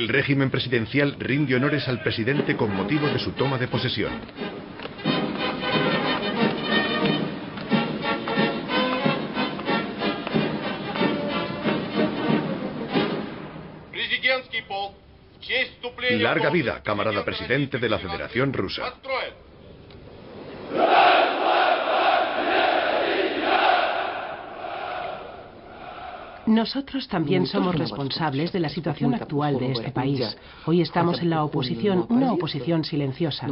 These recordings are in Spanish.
El régimen presidencial rinde honores al presidente con motivo de su toma de posesión. Larga vida, camarada presidente de la Federación Rusa. Nosotros también somos responsables de la situación actual de este país. Hoy estamos en la oposición, una oposición silenciosa.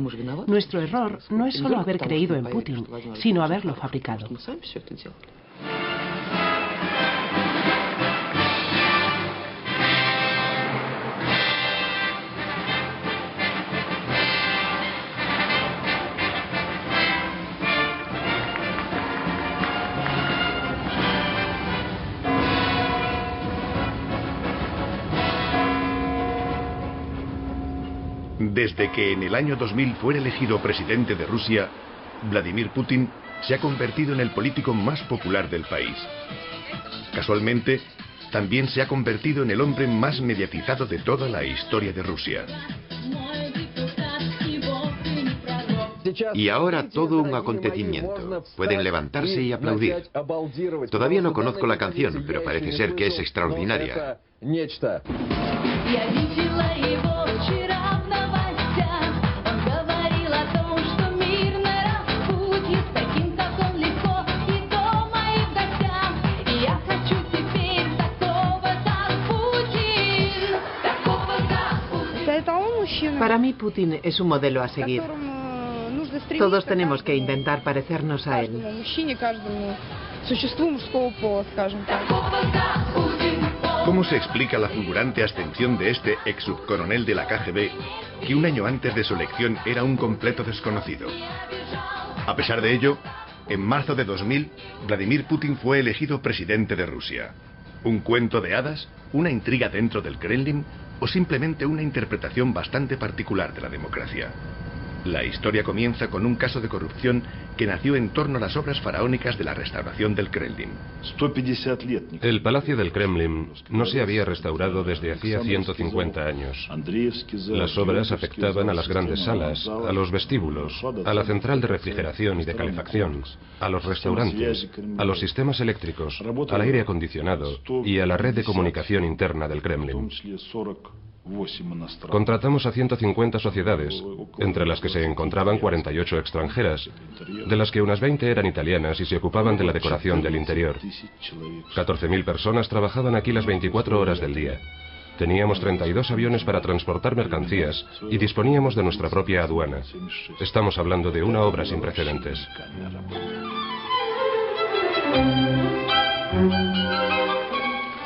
Nuestro error no es solo haber creído en Putin, sino haberlo fabricado. Desde que en el año 2000 fuera elegido presidente de Rusia, Vladimir Putin se ha convertido en el político más popular del país. Casualmente, también se ha convertido en el hombre más mediatizado de toda la historia de Rusia. Y ahora todo un acontecimiento. Pueden levantarse y aplaudir. Todavía no conozco la canción, pero parece ser que es extraordinaria. Para mí Putin es un modelo a seguir. Todos tenemos que intentar parecernos a él. ¿Cómo se explica la fulgurante ascensión de este ex subcoronel de la KGB, que un año antes de su elección era un completo desconocido? A pesar de ello, en marzo de 2000, Vladimir Putin fue elegido presidente de Rusia. ¿Un cuento de hadas? ¿Una intriga dentro del Kremlin? ¿O simplemente una interpretación bastante particular de la democracia? La historia comienza con un caso de corrupción que nació en torno a las obras faraónicas de la restauración del Kremlin. El Palacio del Kremlin no se había restaurado desde hacía 150 años. Las obras afectaban a las grandes salas, a los vestíbulos, a la central de refrigeración y de calefacción, a los restaurantes, a los sistemas eléctricos, al aire acondicionado y a la red de comunicación interna del Kremlin. Contratamos a 150 sociedades, entre las que se encontraban 48 extranjeras, de las que unas 20 eran italianas y se ocupaban de la decoración del interior. 14.000 personas trabajaban aquí las 24 horas del día. Teníamos 32 aviones para transportar mercancías y disponíamos de nuestra propia aduana. Estamos hablando de una obra sin precedentes.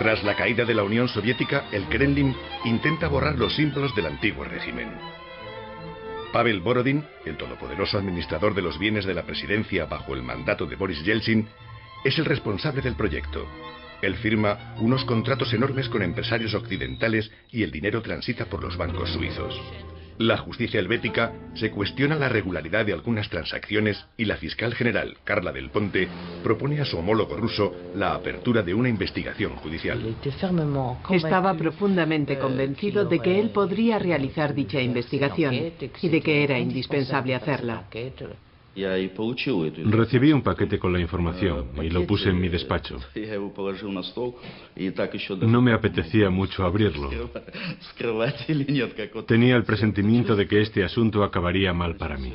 Tras la caída de la Unión Soviética, el Kremlin intenta borrar los símbolos del antiguo régimen. Pavel Borodin, el todopoderoso administrador de los bienes de la presidencia bajo el mandato de Boris Yeltsin, es el responsable del proyecto. Él firma unos contratos enormes con empresarios occidentales y el dinero transita por los bancos suizos. La justicia helvética se cuestiona la regularidad de algunas transacciones y la fiscal general, Carla Del Ponte, propone a su homólogo ruso la apertura de una investigación judicial. Estaba profundamente convencido de que él podría realizar dicha investigación y de que era indispensable hacerla. Recibí un paquete con la información y lo puse en mi despacho. No me apetecía mucho abrirlo. Tenía el presentimiento de que este asunto acabaría mal para mí.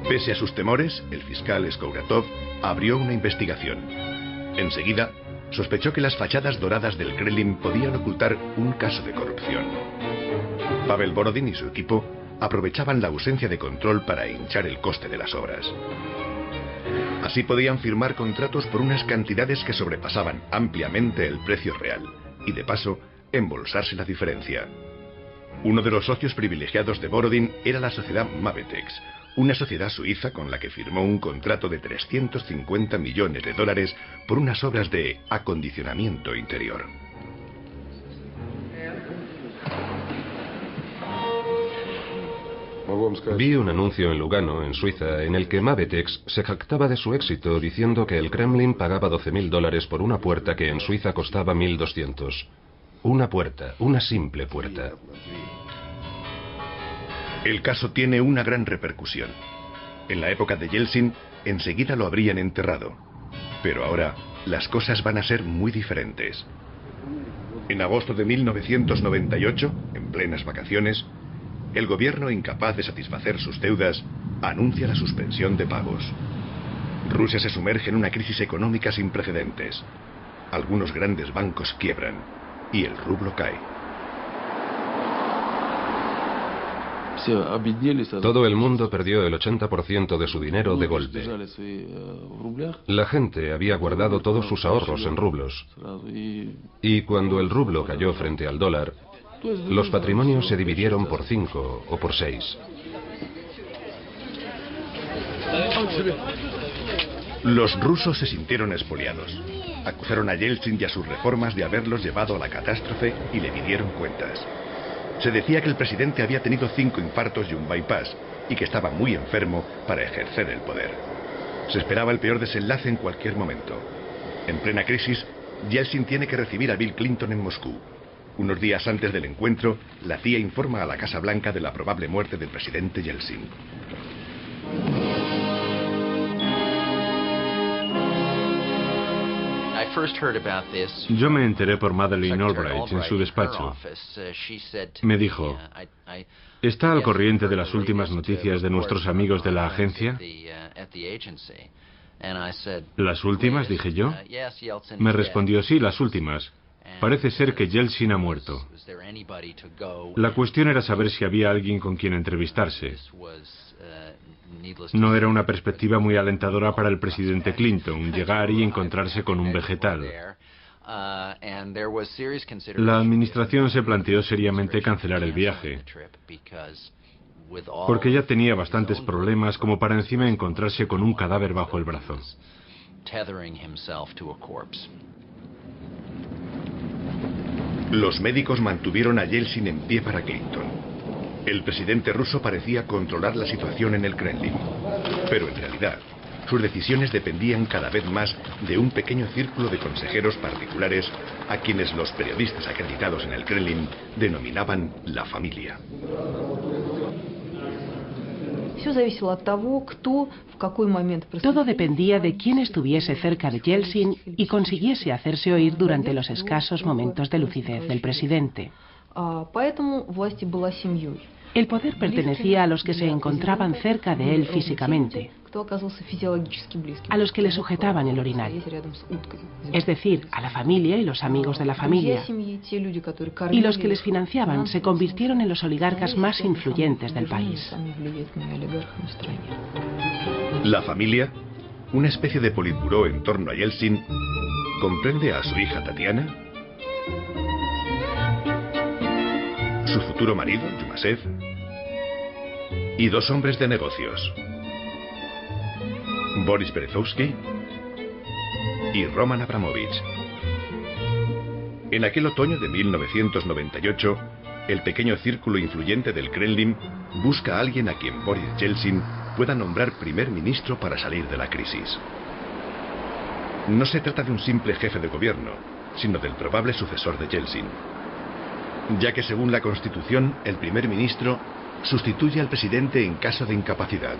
Pese a sus temores, el fiscal Skouratov abrió una investigación. Enseguida, sospechó que las fachadas doradas del Kremlin podían ocultar un caso de corrupción. Pavel Borodin y su equipo aprovechaban la ausencia de control para hinchar el coste de las obras. Así podían firmar contratos por unas cantidades que sobrepasaban ampliamente el precio real y, de paso, embolsarse la diferencia. Uno de los socios privilegiados de Borodin era la sociedad Mavetex, una sociedad suiza con la que firmó un contrato de 350 millones de dólares por unas obras de acondicionamiento interior. Vi un anuncio en Lugano, en Suiza, en el que Mavetex se jactaba de su éxito diciendo que el Kremlin pagaba $12.000 por una puerta que en Suiza costaba 1.200. Una puerta, una simple puerta. El caso tiene una gran repercusión. En la época de Yeltsin, enseguida lo habrían enterrado. Pero ahora, las cosas van a ser muy diferentes. En agosto de 1998, en plenas vacaciones, el gobierno, incapaz de satisfacer sus deudas, anuncia la suspensión de pagos. Rusia se sumerge en una crisis económica sin precedentes. Algunos grandes bancos quiebran y el rublo cae. Todo el mundo perdió el 80% de su dinero de golpe. La gente había guardado todos sus ahorros en rublos. Y cuando el rublo cayó frente al dólar, los patrimonios se dividieron por 5 o por 6. Los rusos se sintieron expoliados. Acusaron a Yeltsin y a sus reformas de haberlos llevado a la catástrofe y le pidieron cuentas. Se decía que el presidente había tenido 5 infartos y un bypass y que estaba muy enfermo para ejercer el poder. Se esperaba el peor desenlace en cualquier momento. En plena crisis, Yeltsin tiene que recibir a Bill Clinton en Moscú. Unos días antes del encuentro, la CIA informa a la Casa Blanca de la probable muerte del presidente Yeltsin. Yo me enteré por Madeleine Albright en su despacho. Me dijo, ¿está al corriente de las últimas noticias de nuestros amigos de la agencia? ¿Las últimas?, dije yo. Me respondió, sí, las últimas. Parece ser que Yeltsin ha muerto. La cuestión era saber si había alguien con quien entrevistarse. No era una perspectiva muy alentadora para el presidente Clinton, llegar y encontrarse con un vegetal. La administración se planteó seriamente cancelar el viaje, porque ya tenía bastantes problemas como para encima encontrarse con un cadáver bajo el brazo. Los médicos mantuvieron a Yeltsin en pie para Clinton. El presidente ruso parecía controlar la situación en el Kremlin, pero en realidad sus decisiones dependían cada vez más de un pequeño círculo de consejeros particulares a quienes los periodistas acreditados en el Kremlin denominaban la familia. Todo dependía de quién estuviese cerca de Yeltsin y consiguiese hacerse oír durante los escasos momentos de lucidez del presidente. El poder pertenecía a los que se encontraban cerca de él físicamente, a los que le sujetaban el orinal, es decir, a la familia y los amigos de la familia, y los que les financiaban se convirtieron en los oligarcas más influyentes del país. La familia, una especie de politburó en torno a Yeltsin, comprende a su hija Tatiana, su futuro marido, Yumasev, y 2 hombres de negocios, Boris Berezovsky y Roman Abramovich. En aquel otoño de 1998, el pequeño círculo influyente del Kremlin busca a alguien a quien Boris Yeltsin pueda nombrar primer ministro para salir de la crisis. No se trata de un simple jefe de gobierno, sino del probable sucesor de Yeltsin, ya que según la Constitución, el primer ministro sustituye al presidente en caso de incapacidad.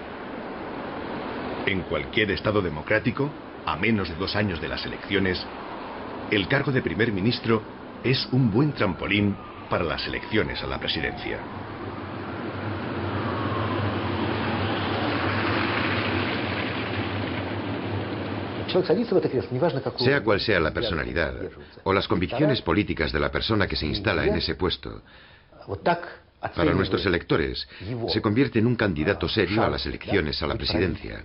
En cualquier estado democrático, a menos de 2 años de las elecciones, el cargo de primer ministro es un buen trampolín para las elecciones a la presidencia. Sea cual sea la personalidad o las convicciones políticas de la persona que se instala en ese puesto, para nuestros electores se convierte en un candidato serio a las elecciones a la presidencia.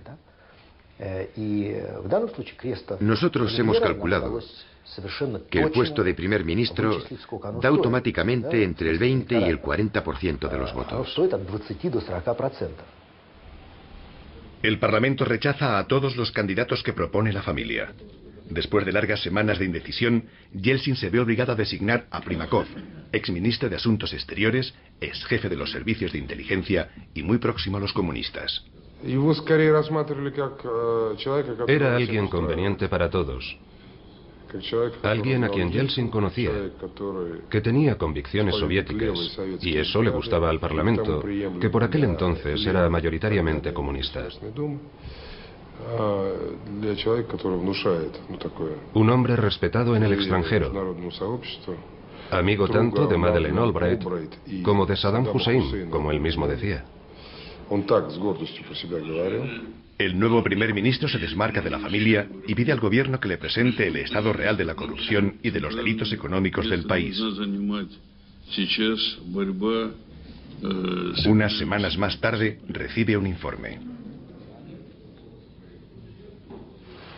Nosotros hemos calculado que el puesto de primer ministro da automáticamente entre el 20 y el 40% de los votos. El Parlamento rechaza a todos los candidatos que propone la familia. Después de largas semanas de indecisión, Yeltsin se ve obligado a designar a Primakov, exministro de Asuntos Exteriores, ex jefe de los servicios de inteligencia y muy próximo a los comunistas. Era alguien conveniente para todos. Alguien a quien Yeltsin conocía, que tenía convicciones soviéticas, y eso le gustaba al Parlamento, que por aquel entonces era mayoritariamente comunista. Un hombre respetado en el extranjero, amigo tanto de Madeleine Albright como de Saddam Hussein, como él mismo decía. El nuevo primer ministro se desmarca de la familia y pide al gobierno que le presente el estado real de la corrupción y de los delitos económicos del país. Unas semanas más tarde recibe un informe.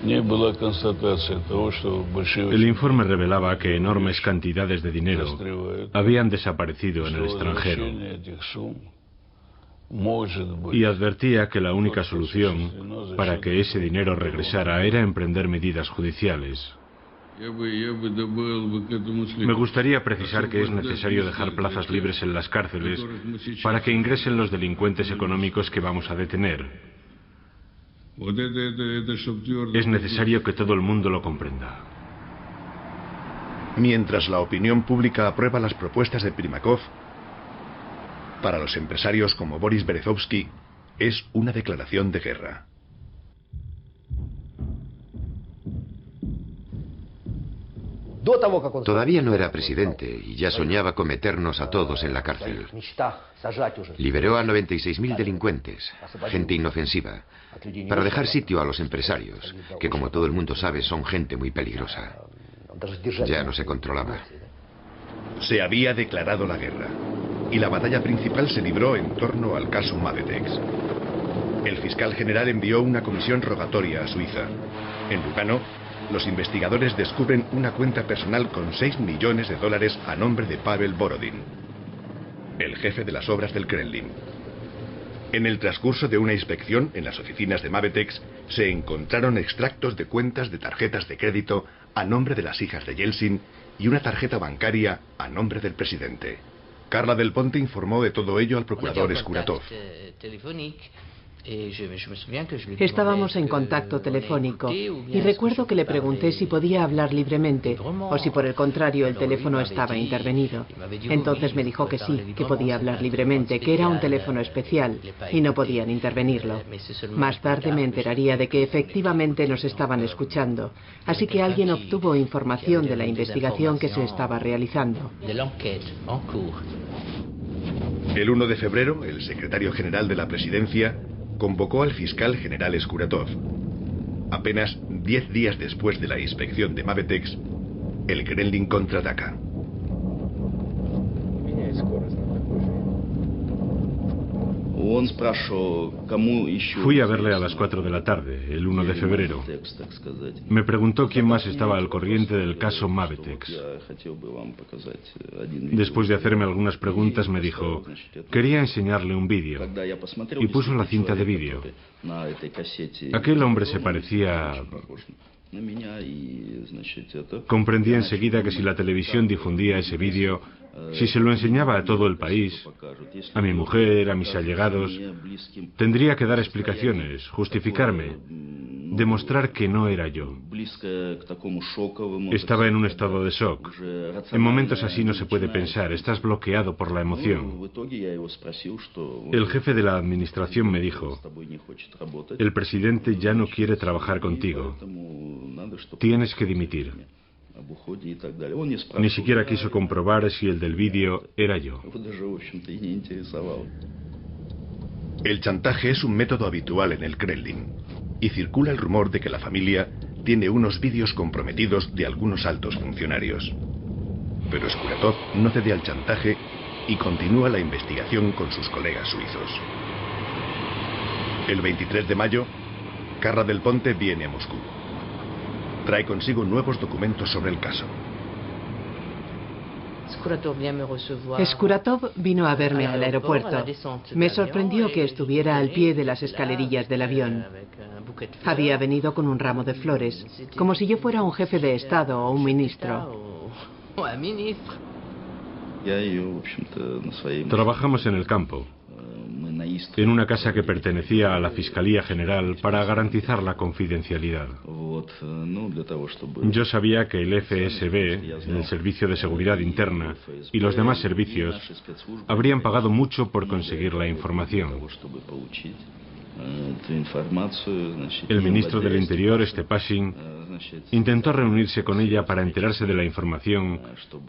El informe revelaba que enormes cantidades de dinero habían desaparecido en el extranjero y advertía que la única solución para que ese dinero regresara era emprender medidas judiciales. Me gustaría precisar que es necesario dejar plazas libres en las cárceles para que ingresen los delincuentes económicos que vamos a detener. Es necesario que todo el mundo lo comprenda. Mientras la opinión pública aprueba las propuestas de Primakov, para los empresarios como Boris Berezovsky es una declaración de guerra. Todavía no era presidente y ya soñaba con meternos a todos en la cárcel. Liberó a 96.000 delincuentes, gente inofensiva, para dejar sitio a los empresarios, que como todo el mundo sabe son gente muy peligrosa. Ya no se controlaba. Se había declarado la guerra y la batalla principal se libró en torno al caso Mavetex. El fiscal general envió una comisión rogatoria a Suiza. En Lugano, los investigadores descubren una cuenta personal con $6 millones a nombre de Pavel Borodin, el jefe de las obras del Kremlin. En el transcurso de una inspección en las oficinas de Mavetex se encontraron extractos de cuentas de tarjetas de crédito a nombre de las hijas de Yeltsin y una tarjeta bancaria a nombre del presidente. Carla Del Ponte informó de todo ello al procurador Skuratov. Estábamos en contacto telefónico y recuerdo que le pregunté si podía hablar libremente o si por el contrario el teléfono estaba intervenido. Entonces me dijo que sí, que podía hablar libremente, que era un teléfono especial y no podían intervenirlo. Más tarde me enteraría de que efectivamente nos estaban escuchando, así que alguien obtuvo información de la investigación que se estaba realizando. El 1 de febrero, el secretario general de la presidencia convocó al fiscal general Skuratov. Apenas 10 días después de la inspección de Mavetex, el Kremlin contraataca. Fui a verle a las 4 de la tarde, el 1 de febrero. Me preguntó quién más estaba al corriente del caso Mavetex. Después de hacerme algunas preguntas me dijo, quería enseñarle un vídeo, y puso la cinta de vídeo. Aquel hombre se parecía... Comprendí enseguida que si la televisión difundía ese vídeo, si se lo enseñaba a todo el país, a mi mujer, a mis allegados, tendría que dar explicaciones, justificarme, demostrar que no era yo. Estaba en un estado de shock. En momentos así no se puede pensar, estás bloqueado por la emoción. El jefe de la administración me dijo, el presidente ya no quiere trabajar contigo. Tienes que dimitir. Ni siquiera quiso comprobar si el del vídeo era yo. El chantaje es un método habitual en el Kremlin y circula el rumor de que la familia tiene unos vídeos comprometidos de algunos altos funcionarios. Pero Skuratov no cede al chantaje y continúa la investigación con sus colegas suizos. El 23 de mayo, Carla Del Ponte viene a Moscú. Trae consigo nuevos documentos sobre el caso. Skuratov vino a verme al aeropuerto. Me sorprendió que estuviera al pie de las escalerillas del avión. Había venido con un ramo de flores, como si yo fuera un jefe de Estado o un ministro. Trabajamos en el campo, en una casa que pertenecía a la Fiscalía General para garantizar la confidencialidad. Yo sabía que el FSB, el Servicio de Seguridad Interna y los demás servicios habrían pagado mucho por conseguir la información. El ministro del Interior, Stepashin, intentó reunirse con ella para enterarse de la información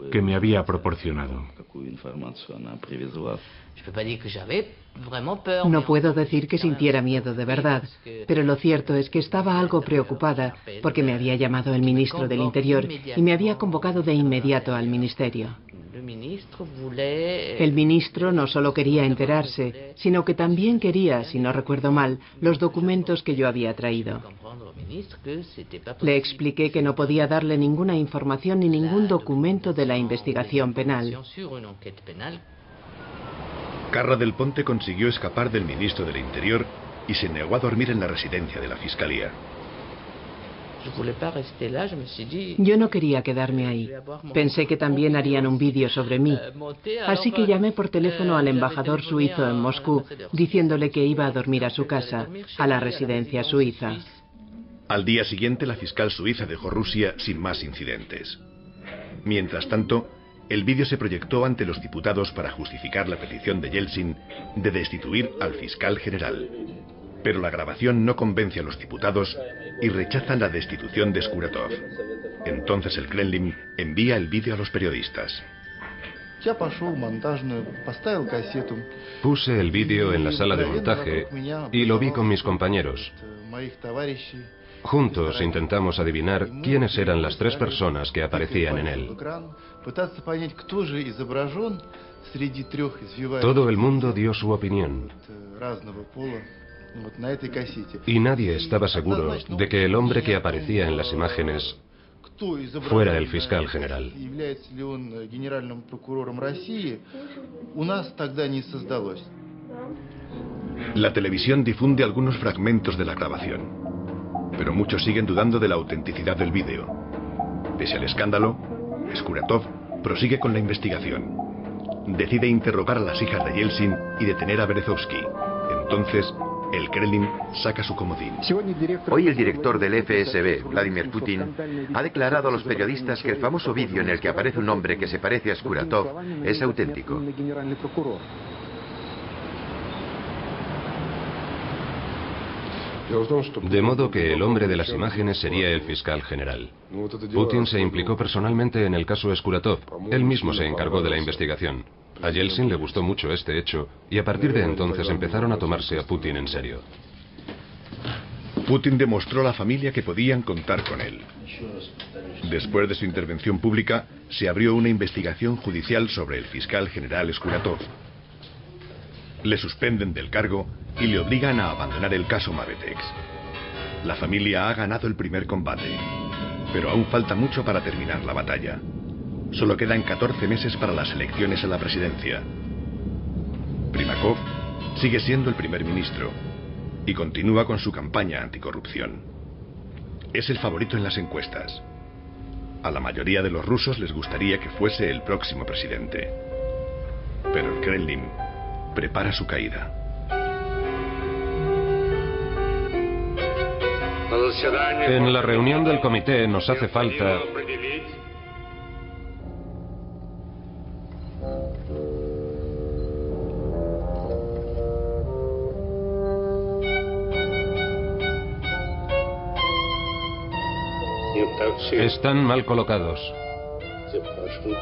que me había proporcionado. No puedo decir que sintiera miedo de verdad, pero lo cierto es que estaba algo preocupada porque me había llamado el ministro del Interior y me había convocado de inmediato al ministerio. El ministro no solo quería enterarse, sino que también quería, si no recuerdo mal, los documentos que yo había traído. Le expliqué que no podía darle ninguna información ni ningún documento de la investigación penal. Carra del Ponte consiguió escapar del ministro del Interior y se negó a dormir en la residencia de la Fiscalía. Yo no quería quedarme ahí. Pensé que también harían un vídeo sobre mí. Así que llamé por teléfono al embajador suizo en Moscú, diciéndole que iba a dormir a su casa, a la residencia suiza. Al día siguiente, la fiscal suiza dejó Rusia sin más incidentes. Mientras tanto, el vídeo se proyectó ante los diputados para justificar la petición de Yeltsin de destituir al fiscal general. Pero la grabación no convence a los diputados y rechazan la destitución de Skuratov. Entonces el Kremlin envía el vídeo a los periodistas. Puse el vídeo en la sala de montaje y lo vi con mis compañeros. Juntos intentamos adivinar quiénes eran las tres personas que aparecían en él. Todo el mundo dio su opinión. Y nadie estaba seguro de que el hombre que aparecía en las imágenes fuera el fiscal general. La televisión difunde algunos fragmentos de la grabación, pero muchos siguen dudando de la autenticidad del vídeo. Pese al escándalo, Skuratov prosigue con la investigación. Decide interrogar a las hijas de Yeltsin y detener a Berezovsky. Entonces, el Kremlin saca su comodín. Hoy el director del FSB, Vladimir Putin, ha declarado a los periodistas que el famoso vídeo en el que aparece un hombre que se parece a Skuratov es auténtico. De modo que el hombre de las imágenes sería el fiscal general. Putin se implicó personalmente en el caso Skuratov. Él mismo se encargó de la investigación. A Yeltsin le gustó mucho este hecho y a partir de entonces empezaron a tomarse a Putin en serio. Putin demostró a la familia que podían contar con él. Después de su intervención pública, se abrió una investigación judicial sobre el fiscal general Skuratov. Le suspenden del cargo y le obligan a abandonar el caso Mavetex. La familia ha ganado el primer combate, pero aún falta mucho para terminar la batalla. Solo quedan 14 meses para las elecciones a la presidencia. Primakov sigue siendo el primer ministro y continúa con su campaña anticorrupción. Es el favorito en las encuestas. A la mayoría de los rusos les gustaría que fuese el próximo presidente. Pero el Kremlin prepara su caída. En la reunión del comité nos hace falta... Están mal colocados.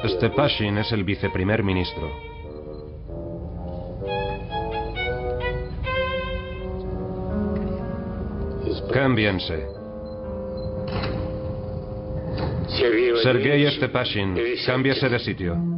Stepashin es el viceprimer ministro. Cámbiense. Sergei Stepashin, cámbiase de sitio.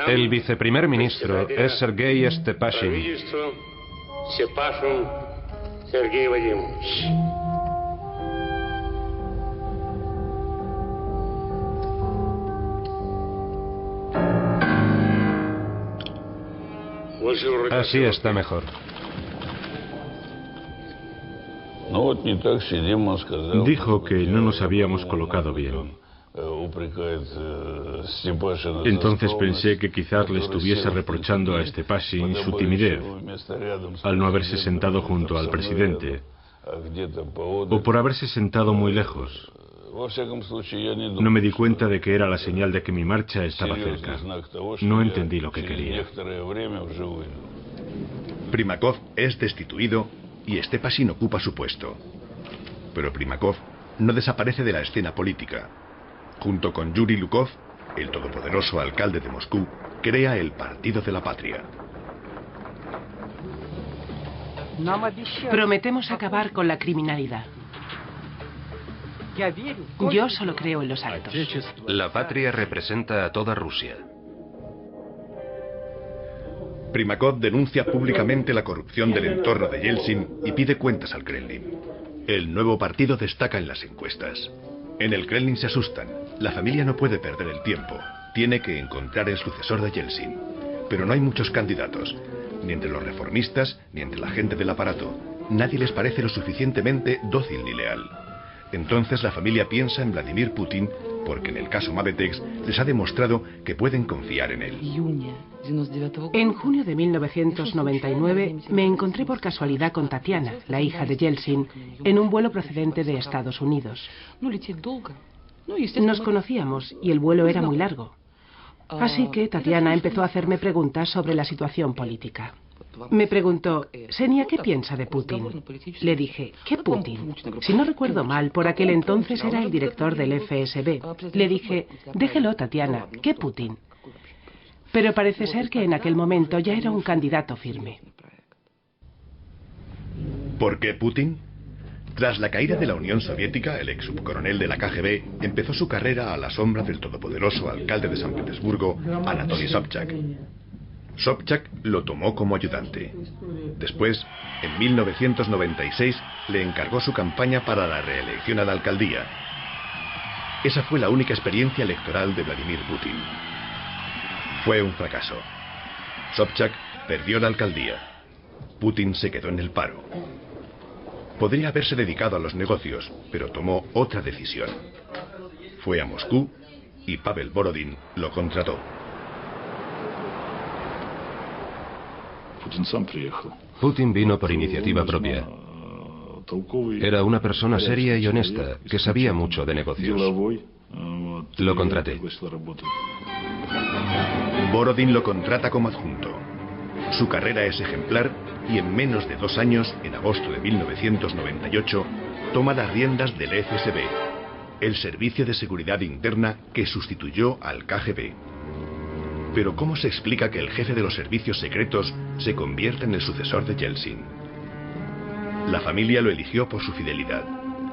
El viceprimer ministro es Sergei Stepashin. Así está mejor. Dijo que no nos habíamos colocado bien. Entonces pensé que quizás le estuviese reprochando a Stepashin su timidez al no haberse sentado junto al presidente, o por haberse sentado muy lejos. No me di cuenta de que era la señal de que mi marcha estaba cerca. No entendí lo que quería. Primakov es destituido y Stepashin ocupa su puesto. Pero Primakov no desaparece de la escena política. Junto con Yuri Lukov, el todopoderoso alcalde de Moscú, crea el Partido de la Patria. Prometemos acabar con la criminalidad. Yo solo creo en los actos. La patria representa a toda Rusia. Primakov denuncia públicamente la corrupción del entorno de Yeltsin y pide cuentas al Kremlin. El nuevo partido destaca en las encuestas. En el Kremlin se asustan. La familia no puede perder el tiempo. Tiene que encontrar el sucesor de Yeltsin. Pero no hay muchos candidatos, ni entre los reformistas, ni entre la gente del aparato. Nadie les parece lo suficientemente dócil ni leal. Entonces la familia piensa en Vladimir Putin, porque en el caso Mavetex les ha demostrado que pueden confiar en él. En junio de 1999 me encontré por casualidad con Tatiana, la hija de Yeltsin, en un vuelo procedente de Estados Unidos. Nos conocíamos y el vuelo era muy largo. Así que Tatiana empezó a hacerme preguntas sobre la situación política. Me preguntó, Xenia, ¿qué piensa de Putin? Le dije, ¿qué Putin? Si no recuerdo mal, por aquel entonces era el director del FSB. Le dije, déjelo, Tatiana, ¿qué Putin? Pero parece ser que en aquel momento ya era un candidato firme. ¿Por qué Putin? Tras la caída de la Unión Soviética, el ex subcoronel de la KGB empezó su carrera a la sombra del todopoderoso alcalde de San Petersburgo, Anatoly Sobchak. Sobchak lo tomó como ayudante. Después, en 1996, le encargó su campaña para la reelección a la alcaldía. Esa fue la única experiencia electoral de Vladimir Putin. Fue un fracaso. Sobchak perdió la alcaldía. Putin se quedó en el paro. Podría haberse dedicado a los negocios, pero tomó otra decisión. Fue a Moscú y Pavel Borodin lo contrató. Putin vino por iniciativa propia. Era una persona seria y honesta, que sabía mucho de negocios. Lo contraté. Borodin lo contrata como adjunto. Su carrera es ejemplar y en menos de 2 años, en agosto de 1998, toma las riendas del FSB, el Servicio de Seguridad Interna que sustituyó al KGB. Pero ¿cómo se explica que el jefe de los servicios secretos se convierta en el sucesor de Yeltsin? La familia lo eligió por su fidelidad,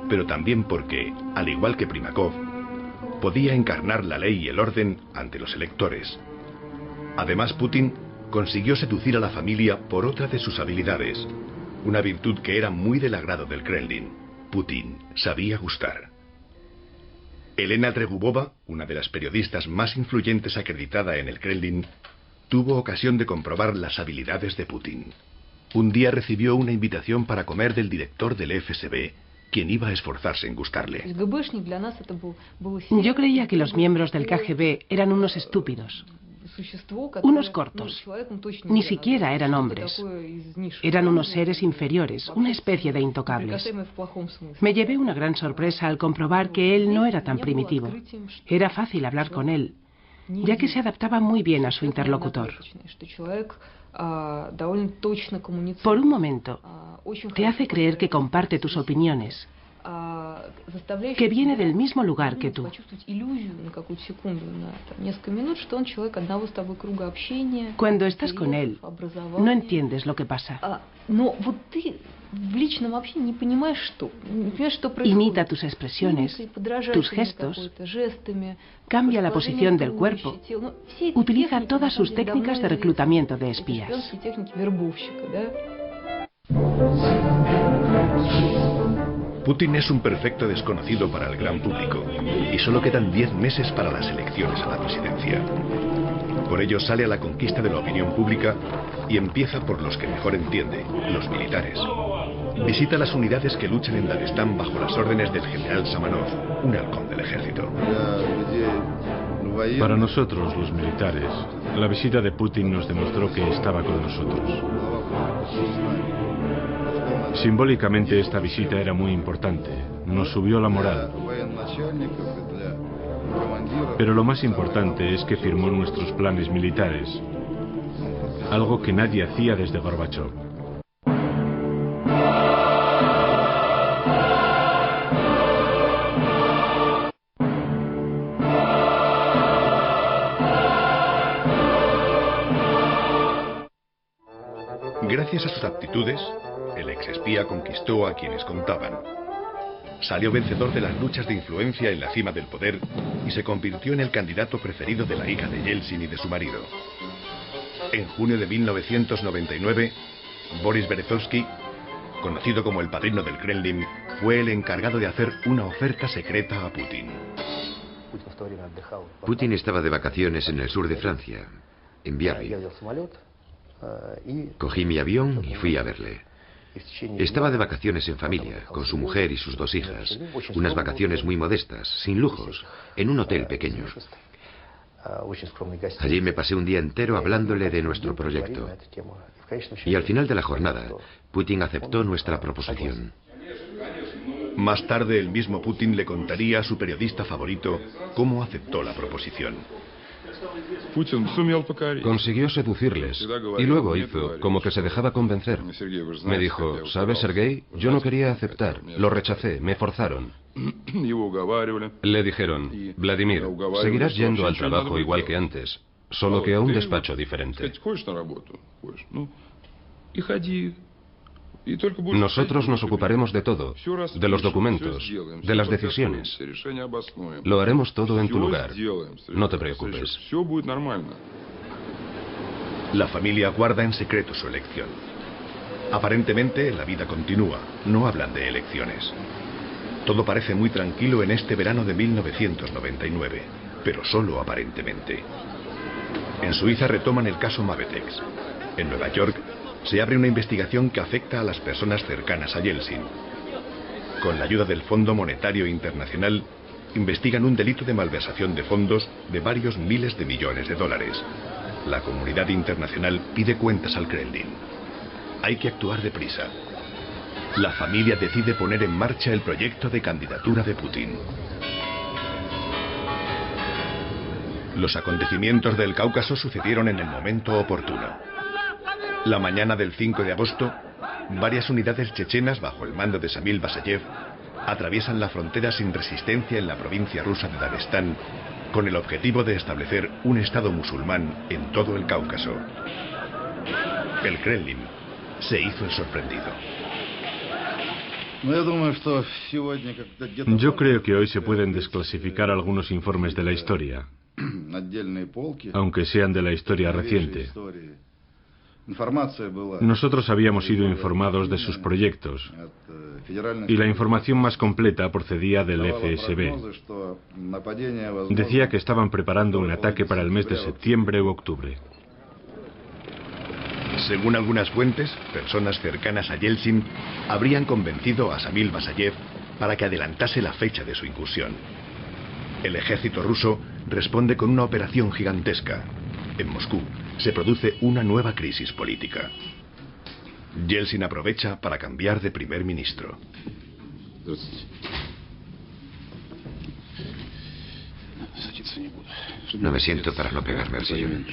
pero también porque, al igual que Primakov, podía encarnar la ley y el orden ante los electores. Además, Putin consiguió seducir a la familia por otra de sus habilidades, una virtud que era muy del agrado del Kremlin. Putin sabía gustar. Elena Tregubova, una de las periodistas más influyentes acreditada en el Kremlin, tuvo ocasión de comprobar las habilidades de Putin. Un día recibió una invitación para comer del director del FSB, quien iba a esforzarse en gustarle. Yo creía que los miembros del KGB eran unos estúpidos, unos cortos. Ni siquiera eran hombres. Eran unos seres inferiores, una especie de intocables. Me llevé una gran sorpresa al comprobar que él no era tan primitivo. Era fácil hablar con él, ya que se adaptaba muy bien a su interlocutor. Por un momento, te hace creer que comparte tus opiniones, que viene del mismo lugar que tú. Cuando estás con él, no entiendes lo que pasa. Imita tus expresiones, tus gestos, cambia la posición del cuerpo, utiliza todas sus técnicas de reclutamiento de espías. Putin es un perfecto desconocido para el gran público y solo quedan 10 meses para las elecciones a la presidencia. Por ello sale a la conquista de la opinión pública y empieza por los que mejor entiende, los militares. Visita las unidades que luchan en Dagestán bajo las órdenes del general Samanov, un halcón del ejército. Para nosotros, los militares, la visita de Putin nos demostró que estaba con nosotros. Simbólicamente esta visita era muy importante, nos subió la moral. Pero lo más importante es que firmó nuestros planes militares, algo que nadie hacía desde Gorbachov. Gracias a sus aptitudes, el exespía conquistó a quienes contaban. Salió vencedor de las luchas de influencia en la cima del poder y se convirtió en el candidato preferido de la hija de Yeltsin y de su marido. En junio de 1999, Boris Berezovsky, conocido como el padrino del Kremlin, fue el encargado de hacer una oferta secreta a Putin. Putin estaba de vacaciones en el sur de Francia, en Biarritz. Cogí mi avión y fui a verle. Estaba de vacaciones en familia, con su mujer y sus 2 hijas. Unas vacaciones muy modestas, sin lujos, en un hotel pequeño. Allí me pasé un día entero hablándole de nuestro proyecto. Y al final de la jornada, Putin aceptó nuestra proposición. Más tarde, el mismo Putin le contaría a su periodista favorito cómo aceptó la proposición. Consiguió seducirles y luego hizo como que se dejaba convencer. Me dijo, ¿sabes, Sergei? Yo no quería aceptar, lo rechacé, me forzaron. Le dijeron, Vladimir, seguirás yendo al trabajo igual que antes, solo que a un despacho diferente. Nosotros nos ocuparemos de todo, de los documentos, de las decisiones. Lo haremos todo en tu lugar. No te preocupes. La familia guarda en secreto su elección. Aparentemente, la vida continúa. No hablan de elecciones. Todo parece muy tranquilo en este verano de 1999, pero solo aparentemente. En Suiza retoman el caso Mavetex. En Nueva York se abre una investigación que afecta a las personas cercanas a Yeltsin. Con la ayuda del Fondo Monetario Internacional, investigan un delito de malversación de fondos de varios miles de millones de dólares. La comunidad internacional pide cuentas al Kremlin. Hay que actuar deprisa. La familia decide poner en marcha el proyecto de candidatura de Putin. Los acontecimientos del Cáucaso sucedieron en el momento oportuno. La mañana del 5 de agosto, varias unidades chechenas bajo el mando de Samil Basayev atraviesan la frontera sin resistencia en la provincia rusa de Dagestán con el objetivo de establecer un estado musulmán en todo el Cáucaso. El Kremlin se hizo el sorprendido. Yo creo que hoy se pueden desclasificar algunos informes de la historia, aunque sean de la historia reciente. Nosotros habíamos sido informados de sus proyectos y la información más completa procedía del FSB. Decía que estaban preparando un ataque para el mes de septiembre u octubre. Según algunas fuentes, personas cercanas a Yeltsin habrían convencido a Samil Basayev para que adelantase la fecha de su incursión. El ejército ruso responde con una operación gigantesca. En Moscú se produce una nueva crisis política. Yeltsin aprovecha para cambiar de primer ministro. No me siento para no pegarme al sillón.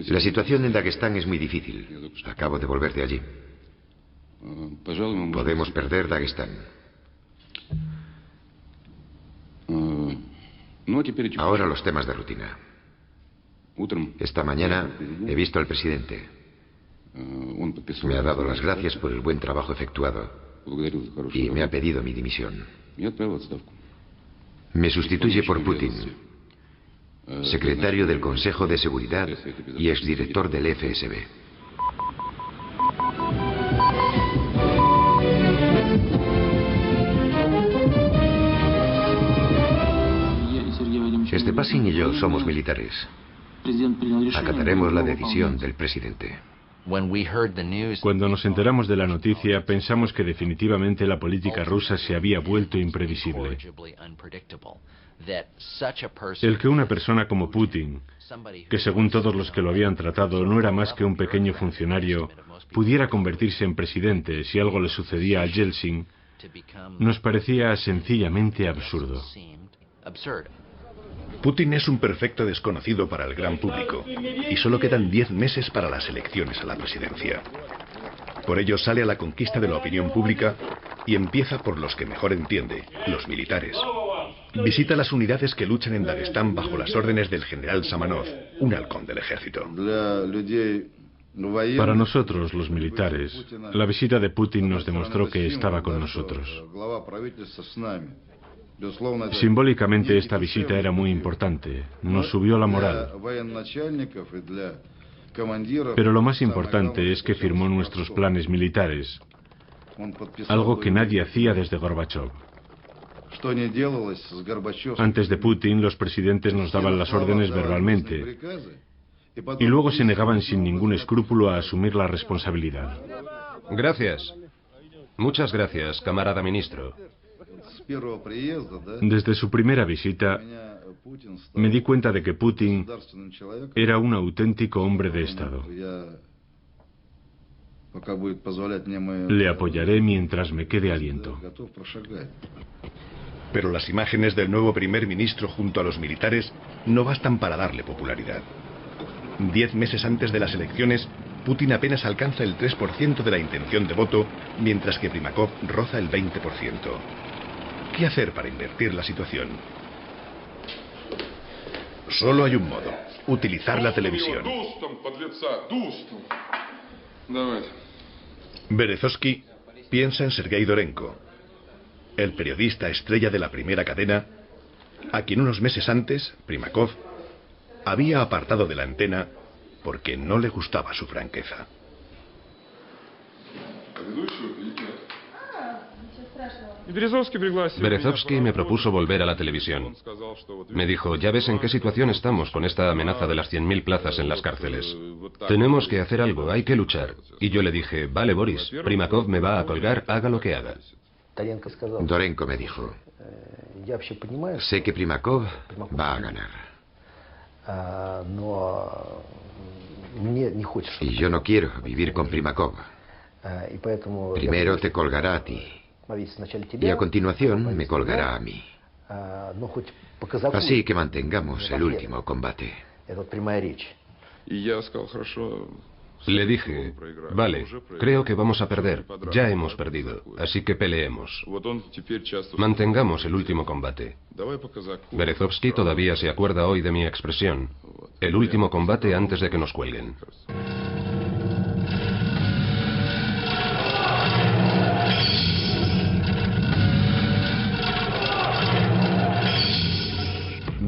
La situación en Dagestán es muy difícil. Acabo de volver de allí. Podemos perder Dagestán. Ahora los temas de rutina. Esta mañana he visto al presidente. Me ha dado las gracias por el buen trabajo efectuado y me ha pedido mi dimisión. Me sustituye por Putin, secretario del Consejo de Seguridad y exdirector del FSB. Stepassin y yo somos militares. Acataremos la decisión del presidente. Cuando nos enteramos de la noticia, pensamos que definitivamente la política rusa se había vuelto imprevisible. El que una persona como Putin, que según todos los que lo habían tratado no era más que un pequeño funcionario, pudiera convertirse en presidente si algo le sucedía a Yeltsin, nos parecía sencillamente absurdo. Putin es un perfecto desconocido para el gran público y solo quedan 10 meses para las elecciones a la presidencia. Por ello sale a la conquista de la opinión pública y empieza por los que mejor entiende, los militares. Visita las unidades que luchan en Dagestán bajo las órdenes del general Samanov, un halcón del ejército. Para nosotros, los militares, la visita de Putin nos demostró que estaba con nosotros. Simbólicamente esta visita era muy importante, nos subió la moral. Pero lo más importante es que firmó nuestros planes militares, algo que nadie hacía desde Gorbachov. Antes de Putin, los presidentes nos daban las órdenes verbalmente y luego se negaban sin ningún escrúpulo a asumir la responsabilidad. Gracias. Muchas gracias, camarada ministro. Desde su primera visita, me di cuenta de que Putin era un auténtico hombre de Estado. Le apoyaré mientras me quede aliento. Pero las imágenes del nuevo primer ministro junto a los militares no bastan para darle popularidad. 10 meses antes de las elecciones, Putin apenas alcanza el 3% de la intención de voto, mientras que Primakov roza el 20%. ¿Qué hacer para invertir la situación? Solo hay un modo: utilizar la televisión. Berezovsky piensa en Sergei Dorenko, el periodista estrella de la primera cadena, a quien unos meses antes Primakov había apartado de la antena porque no le gustaba su franqueza. Berezovsky me propuso volver a la televisión. Me dijo, ya ves en qué situación estamos con esta amenaza de las 100.000 plazas en las cárceles. Tenemos que hacer algo, hay que luchar. Y yo le dije, vale Boris, Primakov me va a colgar, haga lo que haga. Dorenko me dijo, sé que Primakov va a ganar. Y yo no quiero vivir con Primakov. Primero te colgará a ti. Y a continuación me colgará a mí. Así que mantengamos el último combate. Le dije, vale, creo que vamos a perder, ya hemos perdido, así que peleemos. Mantengamos el último combate. Berezovsky todavía se acuerda hoy de mi expresión, el último combate antes de que nos cuelguen.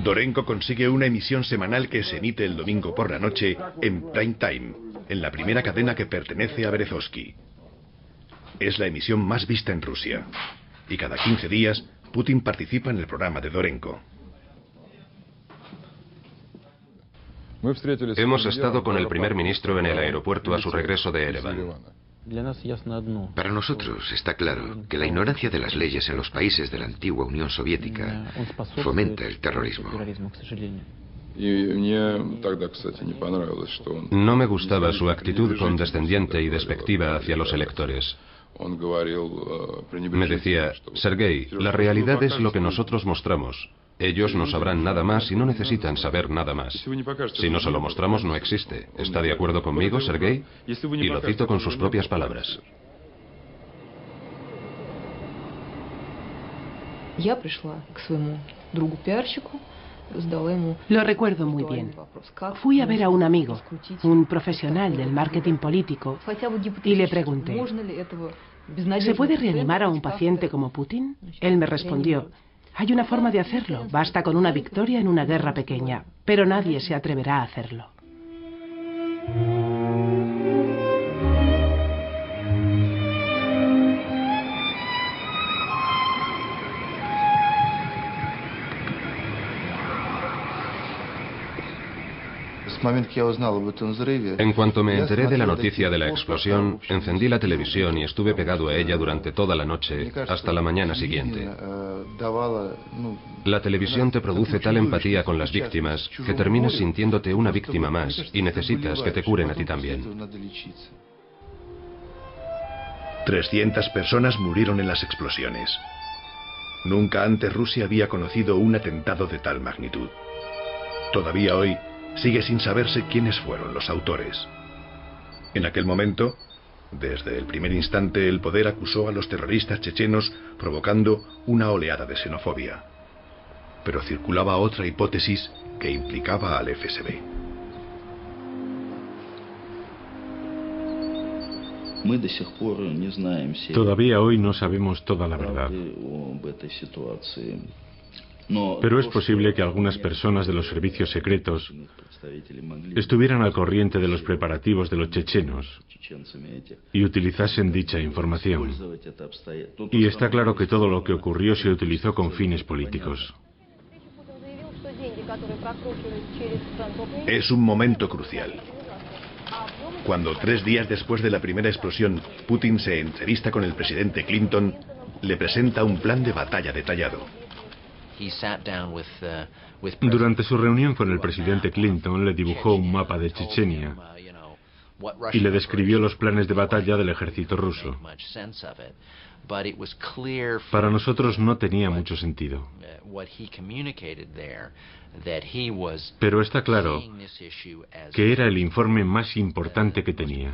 Dorenko consigue una emisión semanal que se emite el domingo por la noche en prime time, en la primera cadena que pertenece a Berezovsky. Es la emisión más vista en Rusia, y cada 15 días Putin participa en el programa de Dorenko. Hemos estado con el primer ministro en el aeropuerto a su regreso de Ereván. Para nosotros está claro que la ignorancia de las leyes en los países de la antigua Unión Soviética fomenta el terrorismo. No me gustaba su actitud condescendiente y despectiva hacia los electores. Me decía, Sergei, la realidad es lo que nosotros mostramos. Ellos no sabrán nada más y no necesitan saber nada más. Si no se lo mostramos, no existe. ¿Está de acuerdo conmigo, Sergei? Y lo cito con sus propias palabras. Lo recuerdo muy bien. Fui a ver a un amigo, un profesional del marketing político, y le pregunté: ¿se puede reanimar a un paciente como Putin? Él me respondió: hay una forma de hacerlo, basta con una victoria en una guerra pequeña, pero nadie se atreverá a hacerlo. En cuanto me enteré de la noticia de la explosión, encendí la televisión y estuve pegado a ella durante toda la noche, hasta la mañana siguiente. La televisión te produce tal empatía con las víctimas que terminas sintiéndote una víctima más y necesitas que te curen a ti también. 300 personas murieron en las explosiones. Nunca antes Rusia había conocido un atentado de tal magnitud. Todavía hoy sigue sin saberse quiénes fueron los autores. En aquel momento, desde el primer instante, el poder acusó a los terroristas chechenos, provocando una oleada de xenofobia. Pero circulaba otra hipótesis que implicaba al FSB. Todavía hoy no sabemos toda la verdad. Pero es posible que algunas personas de los servicios secretos estuvieran al corriente de los preparativos de los chechenos y utilizasen dicha información. Y está claro que todo lo que ocurrió se utilizó con fines políticos. Es un momento crucial. Cuando 3 días después de la primera explosión, Putin se entrevista con el presidente Clinton, le presenta un plan de batalla detallado. Durante su reunión con el presidente Clinton, le dibujó un mapa de Chechenia y le describió los planes de batalla del ejército ruso. Para nosotros no tenía mucho sentido. Pero está claro que era el informe más importante que tenía.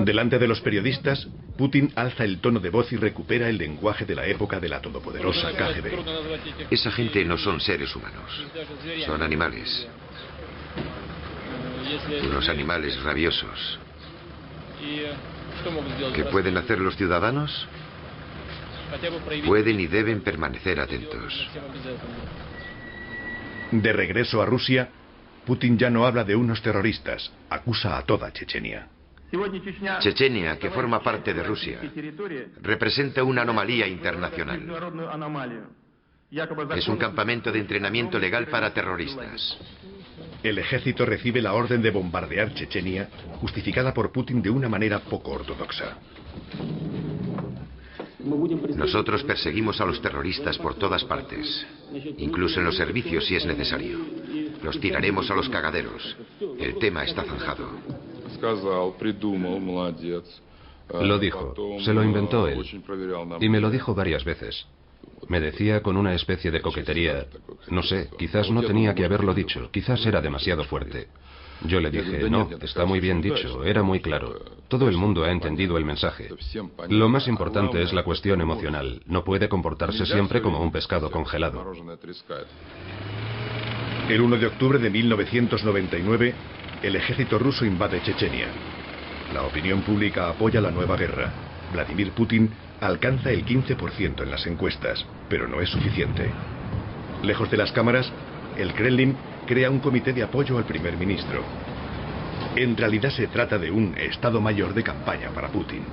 Delante de los periodistas, Putin alza el tono de voz y recupera el lenguaje de la época de la todopoderosa KGB. Esa gente no son seres humanos, son animales. Unos animales rabiosos. ¿Qué pueden hacer los ciudadanos? Pueden y deben permanecer atentos. De regreso a Rusia, Putin ya no habla de unos terroristas, acusa a toda Chechenia. Chechenia, que forma parte de Rusia, representa una anomalía internacional. Es un campamento de entrenamiento legal para terroristas. El ejército recibe la orden de bombardear Chechenia, justificada por Putin de una manera poco ortodoxa. Nosotros perseguimos a los terroristas por todas partes, incluso en los servicios si es necesario. Los tiraremos a los cagaderos. El tema está zanjado. Lo dijo, se lo inventó él, y me lo dijo varias veces. Me decía con una especie de coquetería, no sé, quizás no tenía que haberlo dicho, quizás era demasiado fuerte. Yo le dije, no, está muy bien dicho, era muy claro. Todo el mundo ha entendido el mensaje. Lo más importante es la cuestión emocional. No puede comportarse siempre como un pescado congelado. El 1 de octubre de 1999, el ejército ruso invade Chechenia. La opinión pública apoya la nueva guerra. Vladimir Putin alcanza el 15% en las encuestas, pero no es suficiente. Lejos de las cámaras, el Kremlin crea un comité de apoyo al primer ministro. En realidad se trata de un estado mayor de campaña para Putin.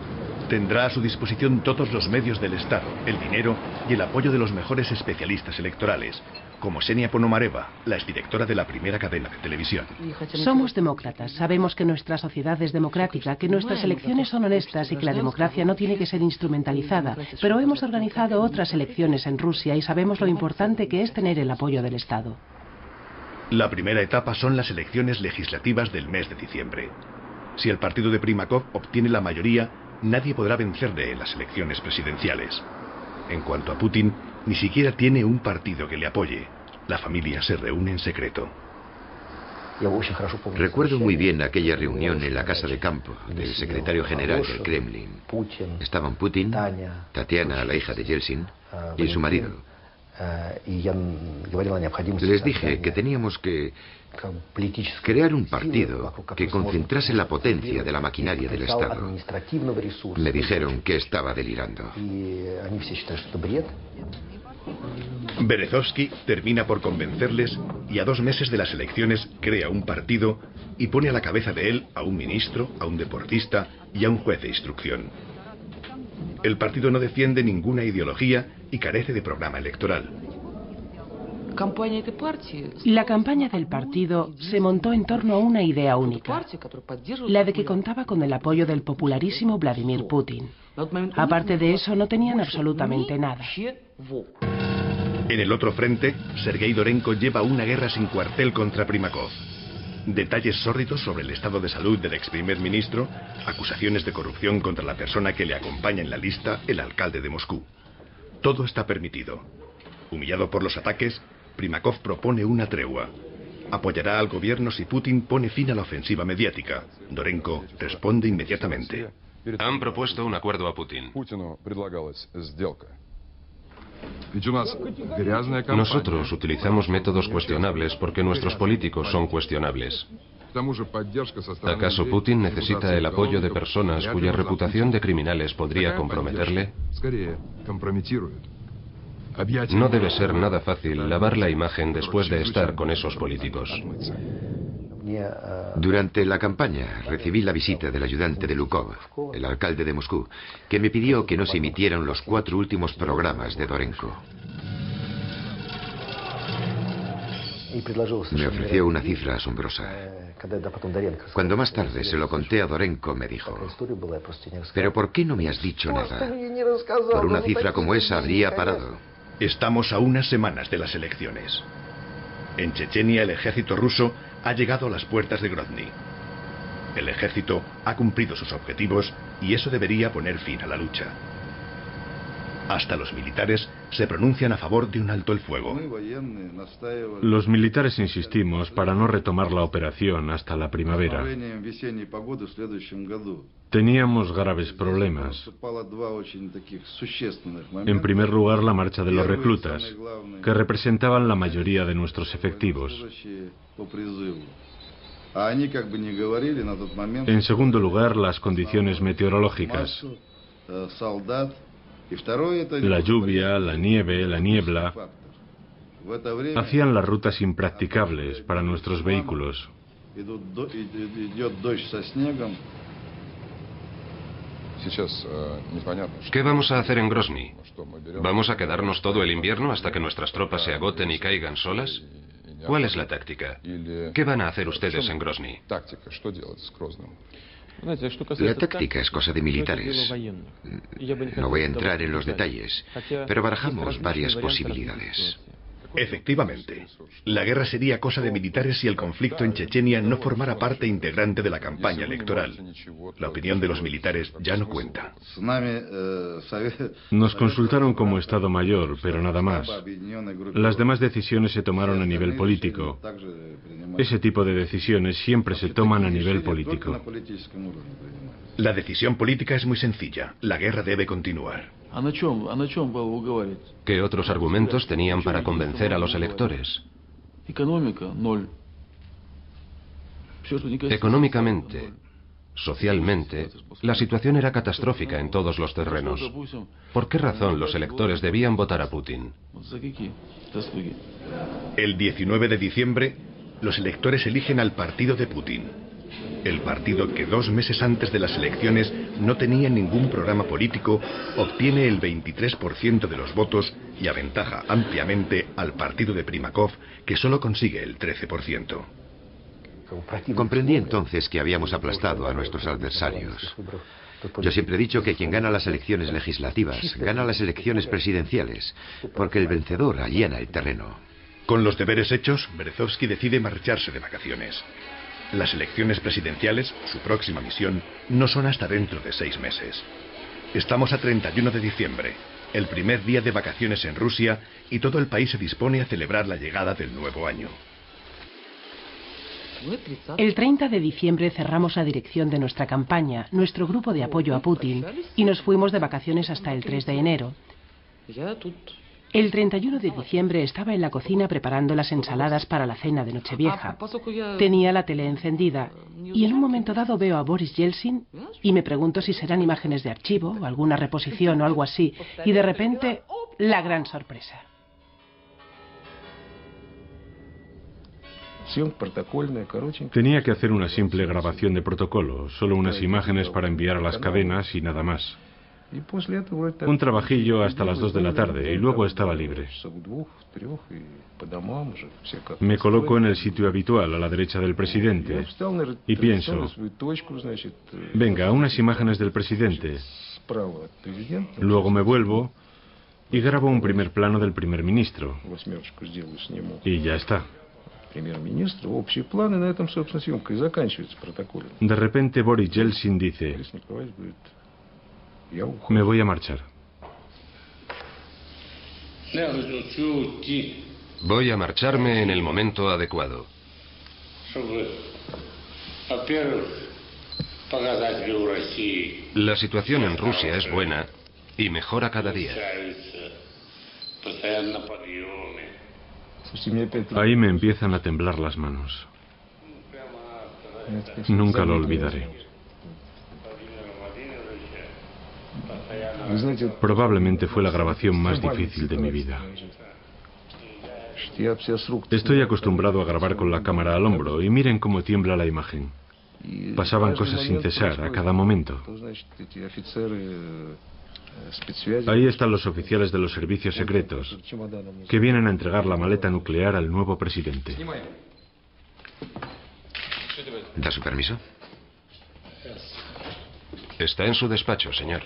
Tendrá a su disposición todos los medios del Estado, el dinero y el apoyo de los mejores especialistas electorales, como Ksenia Ponomareva, la exdirectora de la primera cadena de televisión. Somos demócratas, sabemos que nuestra sociedad es democrática, que nuestras elecciones son honestas y que la democracia no tiene que ser instrumentalizada, pero hemos organizado otras elecciones en Rusia y sabemos lo importante que es tener el apoyo del Estado. La primera etapa son las elecciones legislativas del mes de diciembre. Si el partido de Primakov obtiene la mayoría, nadie podrá vencerle en las elecciones presidenciales. En cuanto a Putin, ni siquiera tiene un partido que le apoye. La familia se reúne en secreto. Recuerdo muy bien aquella reunión en la casa de campo del secretario general del Kremlin. Estaban Putin, Tatiana, la hija de Yeltsin, y su marido, Les dije que teníamos que crear un partido que concentrase la potencia de la maquinaria del Estado. Me dijeron que estaba delirando. Berezovsky termina por convencerles y a 2 meses de las elecciones crea un partido y pone a la cabeza de él a un ministro, a un deportista y a un juez de instrucción. El partido no defiende ninguna ideología y carece de programa electoral. La campaña del partido se montó en torno a una idea única, la de que contaba con el apoyo del popularísimo Vladimir Putin. Aparte de eso, no tenían absolutamente nada. En el otro frente, Sergei Dorenko lleva una guerra sin cuartel contra Primakov. Detalles sórdidos sobre el estado de salud del ex primer ministro, acusaciones de corrupción contra la persona que le acompaña en la lista, el alcalde de Moscú. Todo está permitido. Humillado por los ataques, Primakov propone una tregua. Apoyará al gobierno si Putin pone fin a la ofensiva mediática. Dorenko responde inmediatamente. Han propuesto un acuerdo a Putin. Nosotros utilizamos métodos cuestionables porque nuestros políticos son cuestionables. ¿Acaso Putin necesita el apoyo de personas cuya reputación de criminales podría comprometerle? No debe ser nada fácil lavar la imagen después de estar con esos políticos. Durante la campaña recibí la visita del ayudante de Lukov, el alcalde de Moscú, que me pidió que no se emitieran los 4 últimos programas de Dorenko. Me ofreció una cifra asombrosa. Cuando más tarde se lo conté a Dorenko, me dijo: ¿pero por qué no me has dicho nada? Por una cifra como esa habría parado. Estamos a unas semanas de las elecciones. En Chechenia el ejército ruso ha llegado a las puertas de Grozny. El ejército ha cumplido sus objetivos y eso debería poner fin a la lucha. Hasta los militares se pronuncian a favor de un alto el fuego. Los militares insistimos para no retomar la operación hasta la primavera. Teníamos graves problemas. En primer lugar, la marcha de los reclutas, que representaban la mayoría de nuestros efectivos. En segundo lugar, las condiciones meteorológicas. La lluvia, la nieve, la niebla hacían las rutas impracticables para nuestros vehículos. ¿Qué vamos a hacer en Grozny? ¿Vamos a quedarnos todo el invierno hasta que nuestras tropas se agoten y caigan solas? ¿Cuál es la táctica? ¿Qué van a hacer ustedes en Grozny? La táctica es cosa de militares. No voy a entrar en los detalles, pero barajamos varias posibilidades. Efectivamente, la guerra sería cosa de militares si el conflicto en Chechenia no formara parte integrante de la campaña electoral. La opinión de los militares ya no cuenta. Nos consultaron como Estado Mayor, pero nada más. Las demás decisiones se tomaron a nivel político. Ese tipo de decisiones siempre se toman a nivel político. La decisión política es muy sencilla. La guerra debe continuar. ¿Qué otros argumentos tenían para convencer a los electores? Económicamente, socialmente, la situación era catastrófica en todos los terrenos. ¿Por qué razón los electores debían votar a Putin? El 19 de diciembre, los electores eligen al partido de Putin. El partido que 2 meses antes de las elecciones no tenía ningún programa político obtiene el 23% de los votos y aventaja ampliamente al partido de Primakov, que solo consigue el 13%. Comprendí entonces que habíamos aplastado a nuestros adversarios. Yo siempre he dicho que quien gana las elecciones legislativas gana las elecciones presidenciales, porque el vencedor allana el terreno. Con los deberes hechos, Berezovsky decide marcharse de vacaciones. Las elecciones presidenciales, su próxima misión, no son hasta dentro de 6 meses. Estamos a 31 de diciembre, el primer día de vacaciones en Rusia, y todo el país se dispone a celebrar la llegada del nuevo año. El 30 de diciembre cerramos la dirección de nuestra campaña, nuestro grupo de apoyo a Putin, y nos fuimos de vacaciones hasta el 3 de enero. El 31 de diciembre estaba en la cocina preparando las ensaladas para la cena de Nochevieja. Tenía la tele encendida y en un momento dado veo a Boris Yeltsin y me pregunto si serán imágenes de archivo o alguna reposición o algo así. Y de repente, la gran sorpresa. Tenía que hacer una simple grabación de protocolo, solo unas imágenes para enviar a las cadenas y nada más. Un trabajillo hasta las 2 de la tarde y luego estaba libre. Me coloco en el sitio habitual, a la derecha del presidente, y pienso, venga, unas imágenes del presidente. Luego me vuelvo y grabo un primer plano del primer ministro. Y ya está. De repente Boris Yeltsin dice, me voy a marchar. Voy a marcharme en el momento adecuado. La situación en Rusia es buena y mejora cada día. Ahí me empiezan a temblar las manos. Nunca lo olvidaré. Probablemente fue la grabación más difícil de mi vida. Estoy acostumbrado a grabar con la cámara al hombro y miren cómo tiembla la imagen. Pasaban cosas sin cesar a cada momento. Ahí están los oficiales de los servicios secretos que vienen a entregar la maleta nuclear al nuevo presidente. ¿Da su permiso? Está en su despacho, señor.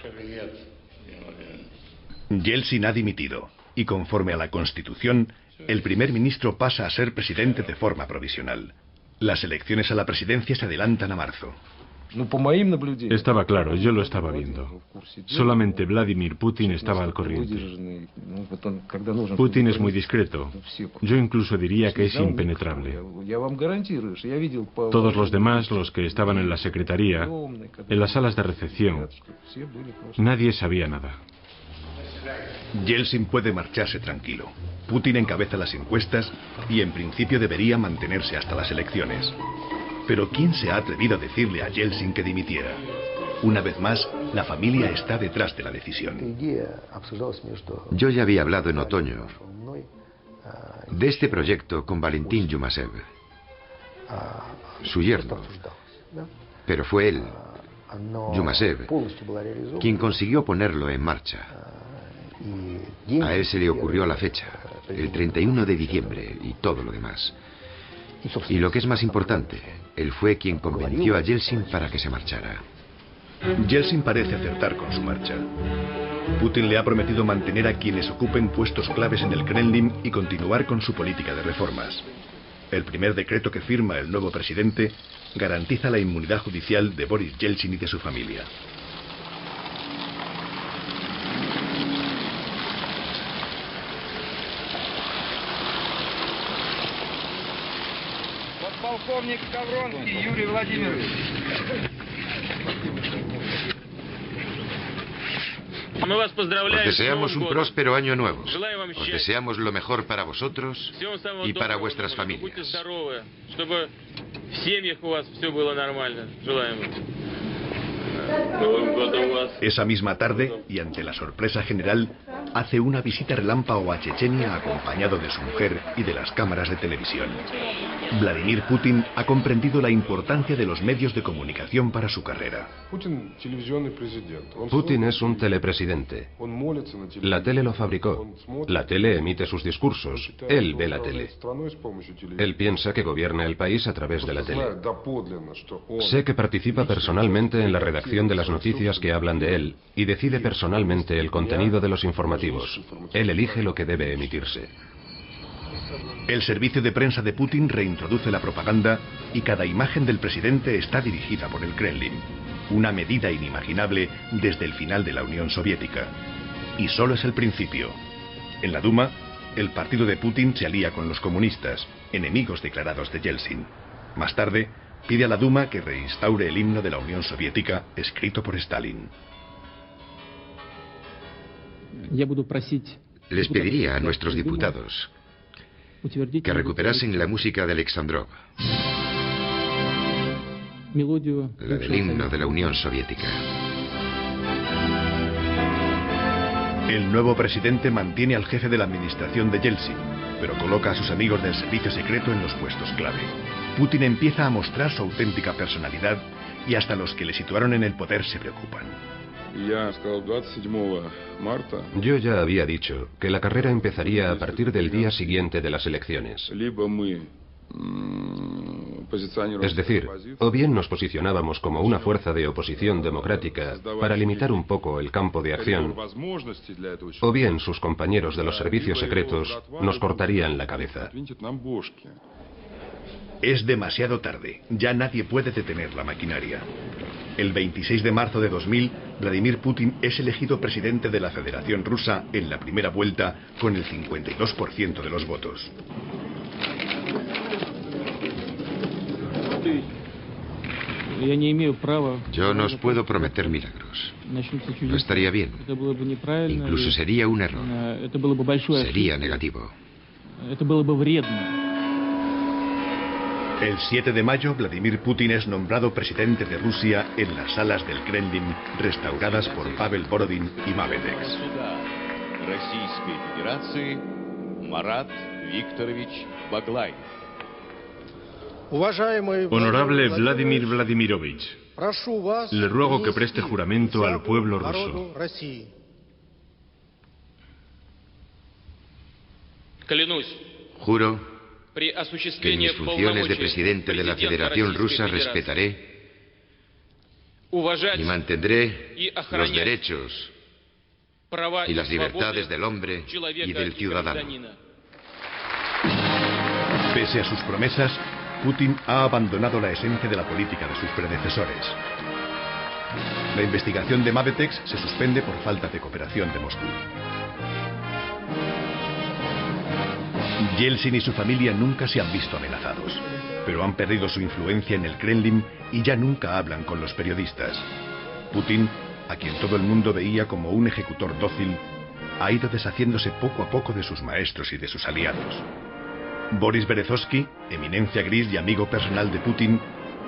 Yeltsin ha dimitido y, conforme a la Constitución, el primer ministro pasa a ser presidente de forma provisional. Las elecciones a la presidencia se adelantan a marzo. Estaba claro, yo lo estaba viendo. Solamente Vladimir Putin estaba al corriente. Putin es muy discreto. Yo incluso diría que es impenetrable. Todos los demás, los que estaban en la secretaría, en las salas de recepción, nadie sabía nada. Yeltsin puede marcharse tranquilo. Putin encabeza las encuestas y en principio debería mantenerse hasta las elecciones. Pero ¿quién se ha atrevido a decirle a Yeltsin que dimitiera? Una vez más, la familia está detrás de la decisión. Yo ya había hablado en otoño de este proyecto con Valentín Yumasev, su yerno. Pero fue él, Yumasev, quien consiguió ponerlo en marcha. A él se le ocurrió la fecha, el 31 de diciembre y todo lo demás. Y lo que es más importante, él fue quien convenció a Yeltsin para que se marchara. Yeltsin parece acertar con su marcha. Putin le ha prometido mantener a quienes ocupen puestos claves en el Kremlin y continuar con su política de reformas. El primer decreto que firma el nuevo presidente garantiza la inmunidad judicial de Boris Yeltsin y de su familia. Полковник Ставронский Юрий Владимирович. Os deseamos un próspero año nuevo. Os deseamos lo mejor para vosotros y para vuestras familias. Esa misma tarde, y ante la sorpresa general, hace una visita relámpago a Chechenia acompañado de su mujer y de las cámaras de televisión. Vladimir Putin ha comprendido la importancia de los medios de comunicación para su carrera. Putin es un telepresidente. La tele lo fabricó. La tele emite sus discursos. Él ve la tele. Él piensa que gobierna el país a través de la tele. Sé que participa personalmente en la redacción de las noticias que hablan de él y decide personalmente el contenido de los informativos. Él elige lo que debe emitirse. El servicio de prensa de Putin reintroduce la propaganda y cada imagen del presidente está dirigida por el Kremlin. Una medida inimaginable desde el final de la Unión Soviética. Y solo es el principio. En la Duma, el partido de Putin se alía con los comunistas, enemigos declarados de Yeltsin. Más tarde, pide a la Duma que reinstaure el himno de la Unión Soviética escrito por Stalin. Les pediría a nuestros diputados que recuperasen la música de Alexandrov, la del himno de la Unión Soviética. El nuevo presidente mantiene al jefe de la administración de Yeltsin, pero coloca a sus amigos del servicio secreto en los puestos clave. Putin empieza a mostrar su auténtica personalidad y hasta los que le situaron en el poder se preocupan. Yo ya había dicho que la carrera empezaría a partir del día siguiente de las elecciones. Es decir, o bien nos posicionábamos como una fuerza de oposición democrática para limitar un poco el campo de acción, o bien sus compañeros de los servicios secretos nos cortarían la cabeza. Es demasiado tarde, ya nadie puede detener la maquinaria. El 26 de marzo de 2000, Vladimir Putin es elegido presidente de la Federación Rusa en la primera vuelta con el 52% de los votos. Yo no os puedo prometer milagros. No estaría bien. Incluso sería un error. Sería negativo. El 7 de mayo, Vladimir Putin es nombrado presidente de Rusia en las salas del Kremlin, restauradas por Pavel Borodin y Mavedex. Honorable Vladimir Vladimirovich, le ruego que preste juramento al pueblo ruso. Juro que en mis funciones de presidente de la Federación Rusa respetaré y mantendré los derechos y las libertades del hombre y del ciudadano. Pese a sus promesas, Putin ha abandonado la esencia de la política de sus predecesores. La investigación de Mavedex se suspende por falta de cooperación de Moscú. Yeltsin y su familia nunca se han visto amenazados, pero han perdido su influencia en el Kremlin y ya nunca hablan con los periodistas. Putin, a quien todo el mundo veía como un ejecutor dócil, ha ido deshaciéndose poco a poco de sus maestros y de sus aliados. Boris Berezovsky, eminencia gris y amigo personal de Putin,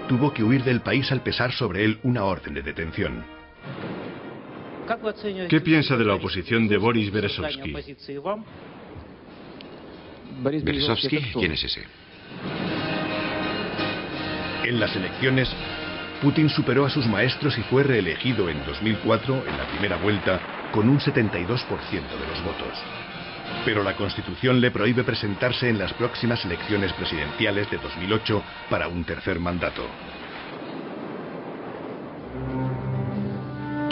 tuvo que huir del país al pesar sobre él una orden de detención. ¿Qué piensa de la oposición de Boris Berezovsky? ¿Berezovsky? ¿Quién es ese? En las elecciones, Putin superó a sus maestros y fue reelegido en 2004, en la primera vuelta, con un 72% de los votos. Pero la Constitución le prohíbe presentarse en las próximas elecciones presidenciales de 2008 para un tercer mandato.